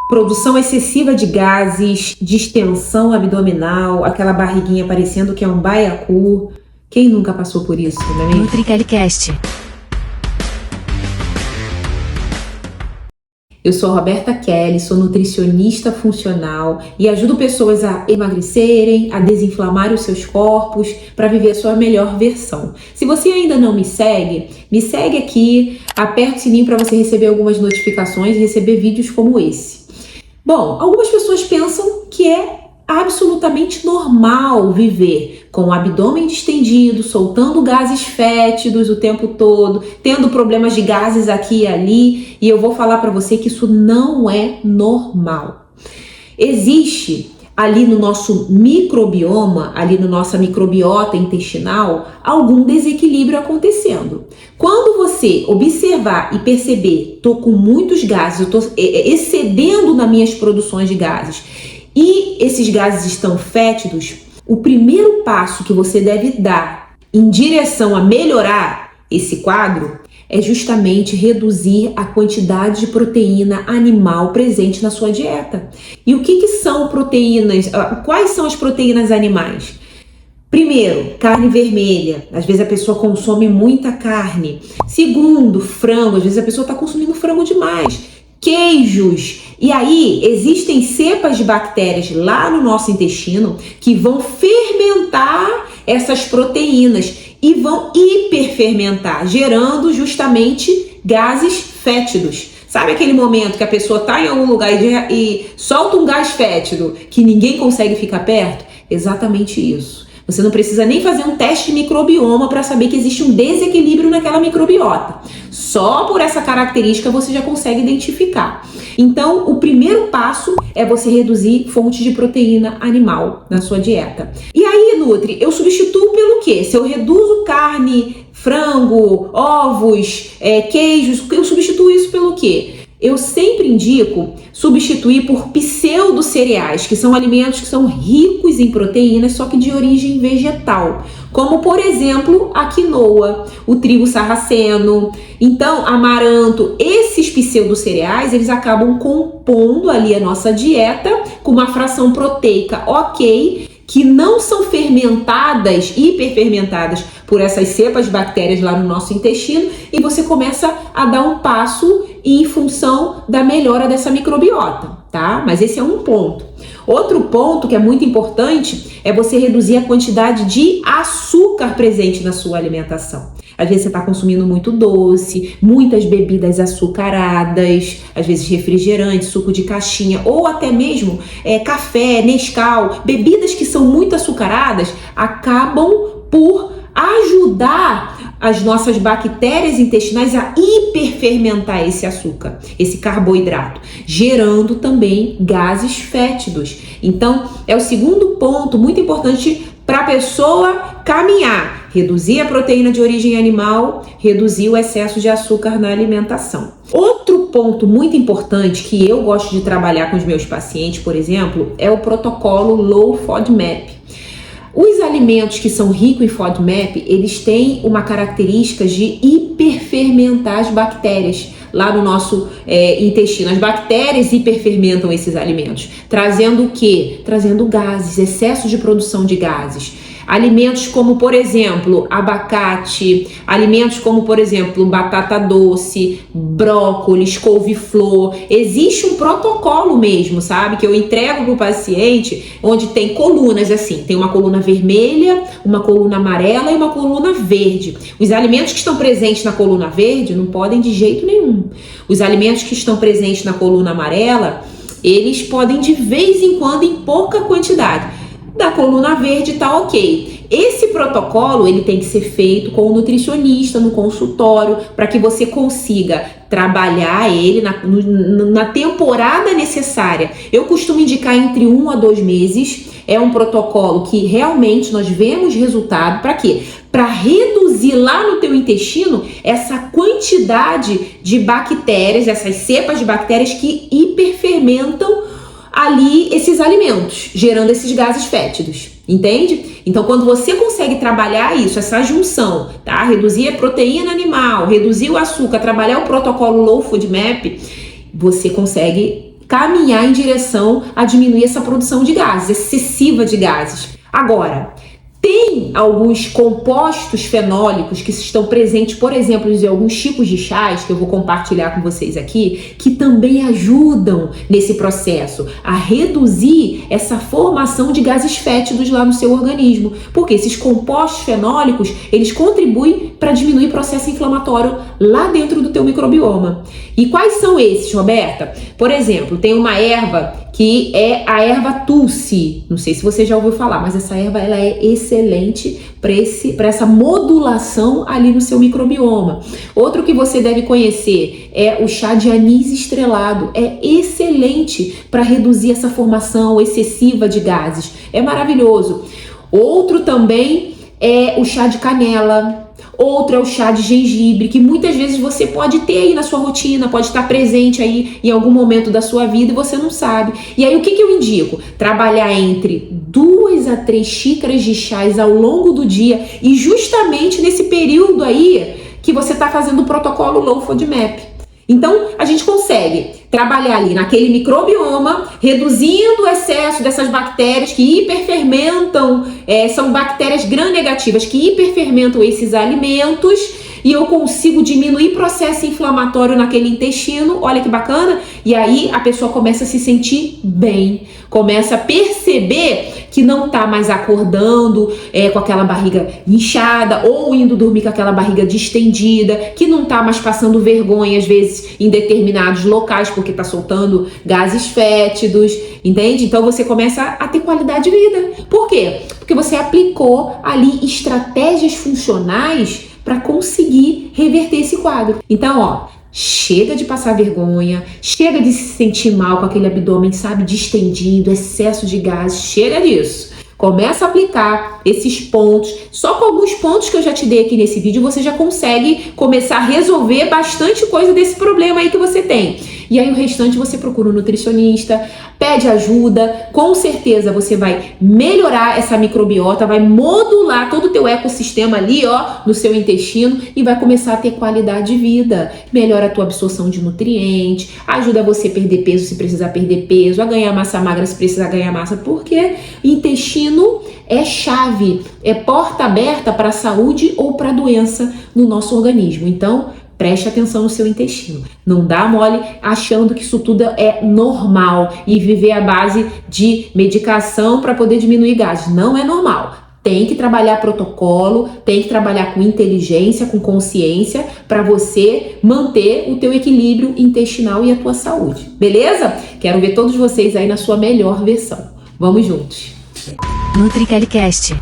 Produção excessiva de gases, distensão abdominal, aquela barriguinha parecendo que é um baiacu. Quem nunca passou por isso, não é mesmo? NutriCast. Eu sou Roberta Kelly, sou nutricionista funcional e ajudo pessoas a emagrecerem, a desinflamar os seus corpos para viver a sua melhor versão. Se você ainda não me segue aqui, aperta o sininho para você receber algumas notificações e receber vídeos como esse. Bom, algumas pessoas pensam que é absolutamente normal viver com o abdômen distendido, soltando gases fétidos o tempo todo, tendo problemas de gases aqui e ali, e eu vou falar para você que isso não é normal. Existe ali no nosso microbioma, ali na nossa microbiota intestinal, algum desequilíbrio acontecendo. Quando você observar e perceber, tô com muitos gases, eu tô excedendo nas minhas produções de gases, e esses gases estão fétidos, o primeiro passo que você deve dar em direção a melhorar esse quadro é justamente reduzir a quantidade de proteína animal presente na sua dieta. E o que são proteínas? Quais são as proteínas animais? Primeiro, carne vermelha. Às vezes a pessoa consome muita carne. Segundo, frango. Às vezes a pessoa está consumindo frango demais. Queijos. E aí existem cepas de bactérias lá no nosso intestino que vão fermentar essas proteínas e vão hiperfermentar, gerando justamente gases fétidos. Sabe aquele momento que a pessoa está em algum lugar e solta um gás fétido que ninguém consegue ficar perto? Exatamente isso. Você não precisa nem fazer um teste de microbioma para saber que existe um desequilíbrio naquela microbiota. Só por essa característica você já consegue identificar. Então, o primeiro passo é você reduzir fontes de proteína animal na sua dieta. E aí, Nutri, eu substituo pelo quê? Se eu reduzo carne, frango, ovos, queijos, eu substituo isso pelo quê? Eu sempre indico substituir por pseudo-cereais, que são alimentos que são ricos em proteínas, só que de origem vegetal, como por exemplo a quinoa, o trigo sarraceno, então amaranto. Esses pseudo-cereais, eles acabam compondo ali a nossa dieta com uma fração proteica ok, que não são fermentadas, hiperfermentadas por essas cepas de bactérias lá no nosso intestino, e você começa a dar um passo em função da melhora dessa microbiota, tá? Mas esse é um ponto. Outro ponto que é muito importante é você reduzir a quantidade de açúcar presente na sua alimentação. Às vezes você está consumindo muito doce, muitas bebidas açucaradas, às vezes refrigerante, suco de caixinha ou até mesmo café, Nescau. Bebidas que são muito açucaradas acabam por ajudar as nossas bactérias intestinais a hiperfermentar esse açúcar, esse carboidrato, gerando também gases fétidos. Então, é o segundo ponto muito importante para a pessoa caminhar: reduzir a proteína de origem animal, reduzir o excesso de açúcar na alimentação. Outro ponto muito importante que eu gosto de trabalhar com os meus pacientes, por exemplo, é o protocolo Low FODMAP. Os alimentos que são ricos em FODMAP, eles têm uma característica de hiperfermentar as bactérias lá no nosso intestino. As bactérias hiperfermentam esses alimentos, trazendo o quê? Trazendo gases, excesso de produção de gases. Alimentos como, por exemplo, abacate, alimentos como, por exemplo, batata doce, brócolis, couve-flor. Existe um protocolo mesmo, sabe? Que eu entrego para o paciente, onde tem colunas assim. Tem uma coluna vermelha, uma coluna amarela e uma coluna verde. Os alimentos que estão presentes na coluna verde não podem de jeito nenhum. Os alimentos que estão presentes na coluna amarela, eles podem de vez em quando em pouca quantidade. Da coluna verde tá ok. Esse protocolo ele tem que ser feito com o nutricionista no consultório para que você consiga trabalhar ele na temporada necessária. Eu costumo indicar entre 1 a 2 meses. É um protocolo que realmente nós vemos resultado. Para quê? Para reduzir lá no teu intestino essa quantidade de bactérias, essas cepas de bactérias que hiperfermentam ali esses alimentos, gerando esses gases fétidos, entende? Então, quando você consegue trabalhar isso, essa junção, tá? Reduzir a proteína animal, reduzir o açúcar, trabalhar o protocolo Low FODMAP, você consegue caminhar em direção a diminuir essa produção de gases, excessiva de gases. Agora, tem alguns compostos fenólicos que estão presentes, por exemplo, em alguns tipos de chás, que eu vou compartilhar com vocês aqui, que também ajudam nesse processo a reduzir essa formação de gases fétidos lá no seu organismo. Porque esses compostos fenólicos, eles contribuem para diminuir o processo inflamatório lá dentro do teu microbioma. E quais são esses, Roberta? Por exemplo, tem uma erva que é a erva Tulsi. Não sei se você já ouviu falar, mas essa erva ela é excelente para essa modulação ali no seu microbioma. Outro que você deve conhecer é o chá de anis estrelado. É excelente para reduzir essa formação excessiva de gases. É maravilhoso. Outro também é o chá de canela. Outro é o chá de gengibre, que muitas vezes você pode ter aí na sua rotina, pode estar presente aí em algum momento da sua vida e você não sabe. E aí o que eu indico? Trabalhar entre 2 a 3 xícaras de chás ao longo do dia e justamente nesse período aí que você está fazendo o protocolo Low FODMAP. Então, a gente consegue trabalhar ali naquele microbioma, reduzindo o excesso dessas bactérias que hiperfermentam, são bactérias gram-negativas que hiperfermentam esses alimentos, e eu consigo diminuir o processo inflamatório naquele intestino. Olha que bacana! E aí a pessoa começa a se sentir bem, começa a perceber que não está mais acordando com aquela barriga inchada ou indo dormir com aquela barriga distendida, que não está mais passando vergonha às vezes em determinados locais porque está soltando gases fétidos, entende? Então você começa a ter qualidade de vida. Por quê? Porque você aplicou ali estratégias funcionais para conseguir reverter esse quadro. Então, ó, chega de passar vergonha, chega de se sentir mal com aquele abdômen, sabe, distendido, excesso de gases, chega disso. Começa a aplicar esses pontos. Só com alguns pontos que eu já te dei aqui nesse vídeo, você já consegue começar a resolver bastante coisa desse problema aí que você tem. E aí o restante você procura um nutricionista, pede ajuda, com certeza você vai melhorar essa microbiota, vai modular todo o teu ecossistema ali, ó, no seu intestino e vai começar a ter qualidade de vida. Melhora a tua absorção de nutrientes, ajuda você a perder peso se precisar perder peso, a ganhar massa magra se precisar ganhar massa, porque intestino é chave, é porta aberta para a saúde ou para a doença no nosso organismo. Então, preste atenção no seu intestino. Não dá mole achando que isso tudo é normal e viver à base de medicação para poder diminuir gases. Não é normal. Tem que trabalhar protocolo, tem que trabalhar com inteligência, com consciência, para você manter o teu equilíbrio intestinal e a tua saúde. Beleza? Quero ver todos vocês aí na sua melhor versão. Vamos juntos! NutriCalicast.